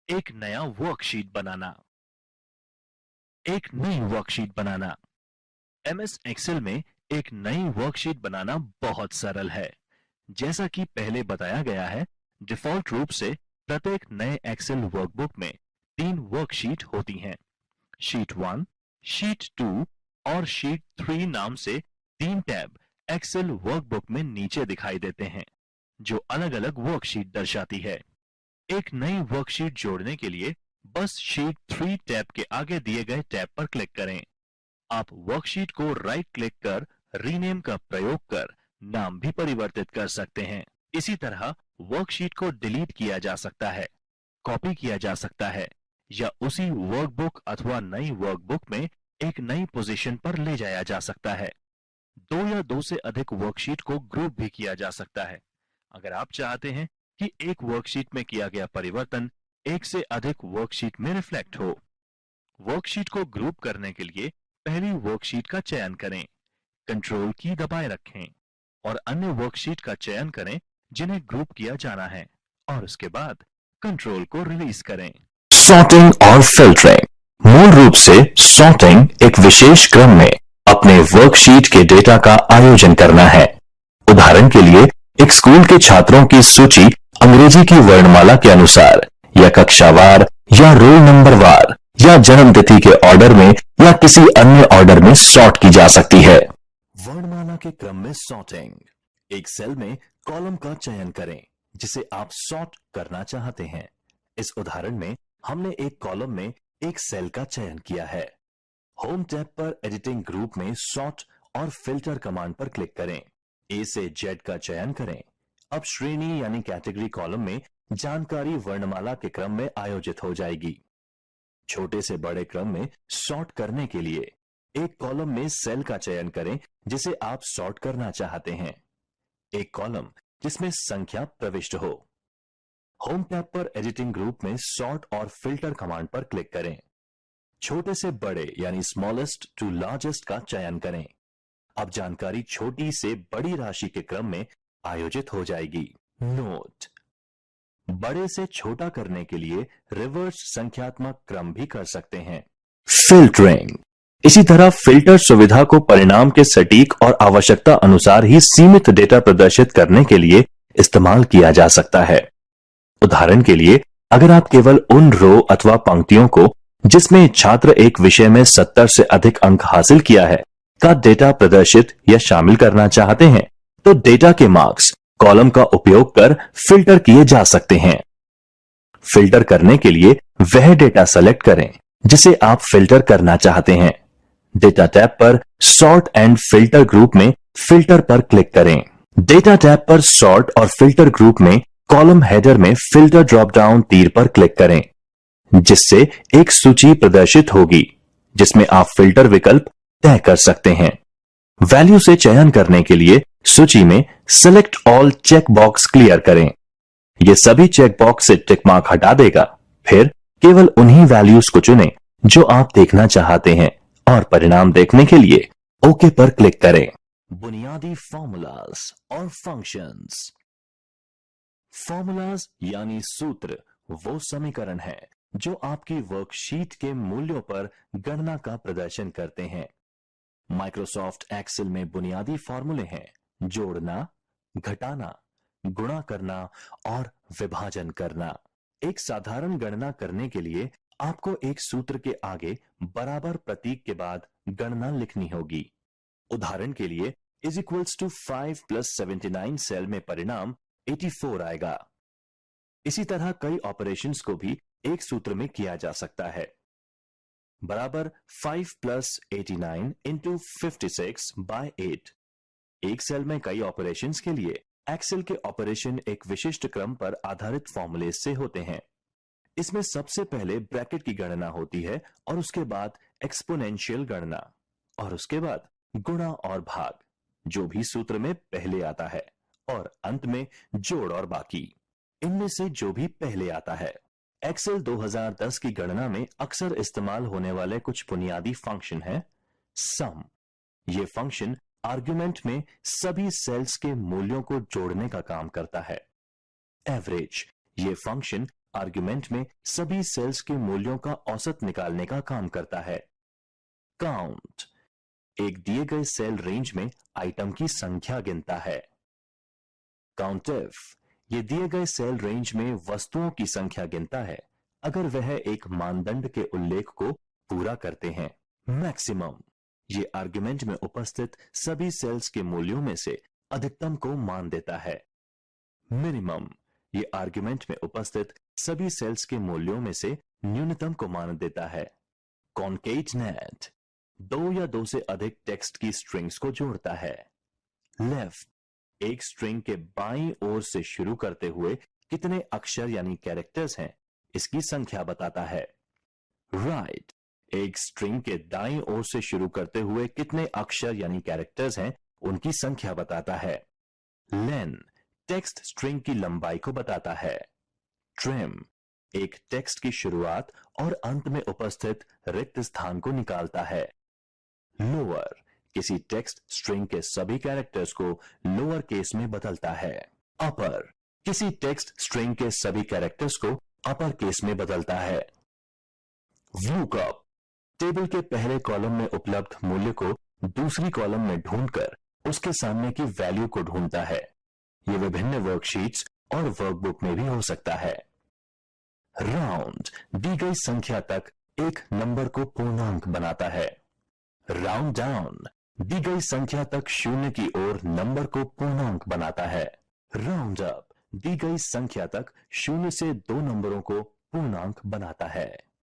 एक नया वर्कशीट बनाना। एक नई वर्कशीट बनाना। एमएस एक्सेल में एक नई वर्कशीट बनाना बहुत सरल है। जैसा कि पहले बताया गया है, डिफॉल्ट रूप से प्रत्येक नए एक्सेल वर्कबुक में 3 वर्कशीट होती हैं। शीट 1, शीट 2 और शीट 3 नाम से 3 टैब एक्सेल वर्कबुक में नीचे दिखाई देते हैं, जो अलग अलग वर्कशीट दर्शाती है। एक नई वर्कशीट जोड़ने के लिए बस शीट 3 टैब के आगे दिए गए टैब पर क्लिक करें। आप वर्कशीट को राइट क्लिक कर रीनेम का प्रयोग कर नाम भी परिवर्तित कर सकते हैं। इसी तरह वर्कशीट को डिलीट किया जा सकता है, कॉपी किया जा सकता है या उसी वर्कबुक अथवा नई वर्कबुक में एक नई पोजीशन पर ले जाया जा सकता है। 2 या 2 से अधिक वर्कशीट को ग्रुप भी किया जा सकता है। अगर आप चाहते हैं कि एक वर्कशीट में किया गया परिवर्तन एक से अधिक वर्कशीट में रिफ्लेक्ट हो। वर्कशीट को ग्रुप करने के लिए पहली वर्कशीट का चयन करें, कंट्रोल की दबाए रखें और अन्य वर्कशीट का चयन करें जिन्हें ग्रुप किया जाना है और उसके बाद कंट्रोल को रिलीज करें। सॉर्टिंग और फिल्टरिंग। मूल रूप से सॉर्टिंग एक विशेष क्रम में अपने वर्कशीट के डेटा का आयोजन करना है। उदाहरण के लिए एक स्कूल के छात्रों की सूची अंग्रेजी की वर्णमाला के अनुसार या कक्षावार या रोल नंबर वार या जन्म तिथि के ऑर्डर में या किसी अन्य ऑर्डर में सॉर्ट की जा सकती है। वर्णमाला के क्रम में सॉर्टिंग। एक सेल में कॉलम का चयन करें जिसे आप सॉर्ट करना चाहते हैं। इस उदाहरण में हमने एक कॉलम में एक सेल का चयन किया है। होम टैब पर एडिटिंग ग्रुप में सॉर्ट और फिल्टर कमांड पर क्लिक करें। ए से जेड का चयन करें। अब श्रेणी यानी कैटेगरी कॉलम में जानकारी वर्णमाला के क्रम में आयोजित हो जाएगी। छोटे से बड़े क्रम में सॉर्ट करने के लिए एक कॉलम में सेल का चयन करें जिसे आप सॉर्ट करना चाहते हैं। एक कॉलम जिसमें संख्या प्रविष्ट हो। होम टैब पर एडिटिंग ग्रुप में सॉर्ट और फिल्टर कमांड पर क्लिक करें। छोटे से बड़े यानी स्मॉलेस्ट टू लार्जेस्ट का चयन करें। अब जानकारी छोटी से बड़ी राशि के क्रम में आयोजित हो जाएगी। नोट: बड़े से छोटा करने के लिए रिवर्स संख्यात्मक क्रम भी कर सकते हैं। फिल्टरिंग। इसी तरह फिल्टर सुविधा को परिणाम के सटीक और आवश्यकता अनुसार ही सीमित डेटा प्रदर्शित करने के लिए इस्तेमाल किया जा सकता है। उदाहरण के लिए, अगर आप केवल उन रो अथवा पंक्तियों को जिसमें छात्र एक विषय में 70 से अधिक अंक हासिल किया है का डेटा प्रदर्शित या शामिल करना चाहते हैं, तो डेटा के मार्क्स कॉलम का उपयोग कर फिल्टर किए जा सकते हैं। फिल्टर करने के लिए वह डेटा सेलेक्ट करें जिसे आप फिल्टर करना चाहते हैं। डेटा टैब पर सॉर्ट एंड फिल्टर ग्रुप में फिल्टर पर क्लिक करें। डेटा टैब पर सॉर्ट और फिल्टर ग्रुप में कॉलम हेडर में फिल्टर ड्रॉप डाउन तीर पर क्लिक करें, जिससे एक सूची प्रदर्शित होगी जिसमें आप फिल्टर विकल्प तय कर सकते हैं। वैल्यू से चयन करने के लिए सूची में select all check box clear करें। यह सभी चेक बॉक्स से टिक मार्क हटा देगा। फिर केवल उन्हीं वैल्यूज को चुनें जो आप देखना चाहते हैं और परिणाम देखने के लिए ओके पर क्लिक करें। बुनियादी फॉर्मूलाज और फंक्शंस। फॉर्मूलाज यानी सूत्र वो समीकरण है जो आपकी वर्कशीट के मूल्यों पर गणना का प्रदर्शन करते हैं। माइक्रोसॉफ्ट एक्सेल में बुनियादी फॉर्मूले हैं: जोड़ना, घटाना, गुणा करना और विभाजन करना। एक साधारण गणना करने के लिए आपको एक सूत्र के आगे बराबर प्रतीक के बाद गणना लिखनी होगी। उदाहरण के लिए इज इक्वल्स टू 5 + 79 सेल में परिणाम 84 आएगा। इसी तरह कई ऑपरेशंस को भी एक सूत्र में किया जा सकता है। बराबर 5 + 89 × 56/8। एक सेल में कई ऑपरेशंस के लिए एक्सेल के ऑपरेशन एक विशिष्ट क्रम पर आधारित फॉर्मूले से होते हैं। इसमें सबसे पहले ब्रैकेट की गणना होती है और उसके बाद एक्सपोनेंशियल गणना और उसके बाद गुणा और भाग, जो भी सूत्र में पहले आता है, और अंत में जोड़ और बाकी, इनमें से जो भी पहले आता है। एक्सेल 2010 की गणना में अक्सर इस्तेमाल होने वाले कुछ बुनियादी फंक्शन है। सम। ये फंक्शन आर्गुमेंट में सभी सेल्स के मूल्यों को जोड़ने का काम करता है। एवरेज। ये फंक्शन आर्गुमेंट में सभी सेल्स के मूल्यों का औसत निकालने का काम करता है। काउंट एक दिए गए सेल रेंज में आइटम की संख्या गिनता है। काउंटिफ ये दिए गए सेल रेंज में वस्तुओं की संख्या गिनता है अगर वह एक मानदंड के उल्लेख को पूरा करते हैं। मैक्सिमम ये आर्गुमेंट में उपस्थित सभी सेल्स के मूल्यों में से अधिकतम को मान देता है। मिनिमम ये आर्गुमेंट में उपस्थित सभी सेल्स के मूल्यों में से न्यूनतम को मान देता है। कॉन्केटनेट दो या दो से अधिक टेक्स्ट की स्ट्रिंग्स को जोड़ता है। लेफ्ट एक स्ट्रिंग के बाईं ओर से शुरू करते हुए कितने अक्षर यानी कैरेक्टर्स हैं इसकी संख्या बताता है। राइट एक स्ट्रिंग के दाईं ओर से शुरू करते हुए कितने अक्षर यानी कैरेक्टर्स हैं उनकी संख्या बताता है। लेन टेक्स्ट स्ट्रिंग की लंबाई को बताता है। ट्रिम एक टेक्स्ट की शुरुआत और अंत में उपस्थित रिक्त स्थान को निकालता है। लोअर किसी टेक्स्ट स्ट्रिंग के सभी कैरेक्टर्स को लोअर केस में बदलता है। अपर किसी टेक्स्ट स्ट्रिंग के सभी कैरेक्टर्स को अपर केस में बदलता है। व्यूकअप टेबल के पहले कॉलम में उपलब्ध मूल्य को दूसरी कॉलम में ढूंढकर उसके सामने की वैल्यू को ढूंढता है। यह विभिन्न वर्कशीट्स और वर्कबुक में भी हो सकता है। राउंड दी गई संख्या तक एक नंबर को पूर्णांक बनाता है। राउंड डाउन दी गई संख्या तक शून्य की ओर नंबर को पूर्णांक बनाता है। राउंड अप दी गई संख्या तक शून्य से दो नंबरों को पूर्णांक बनाता है।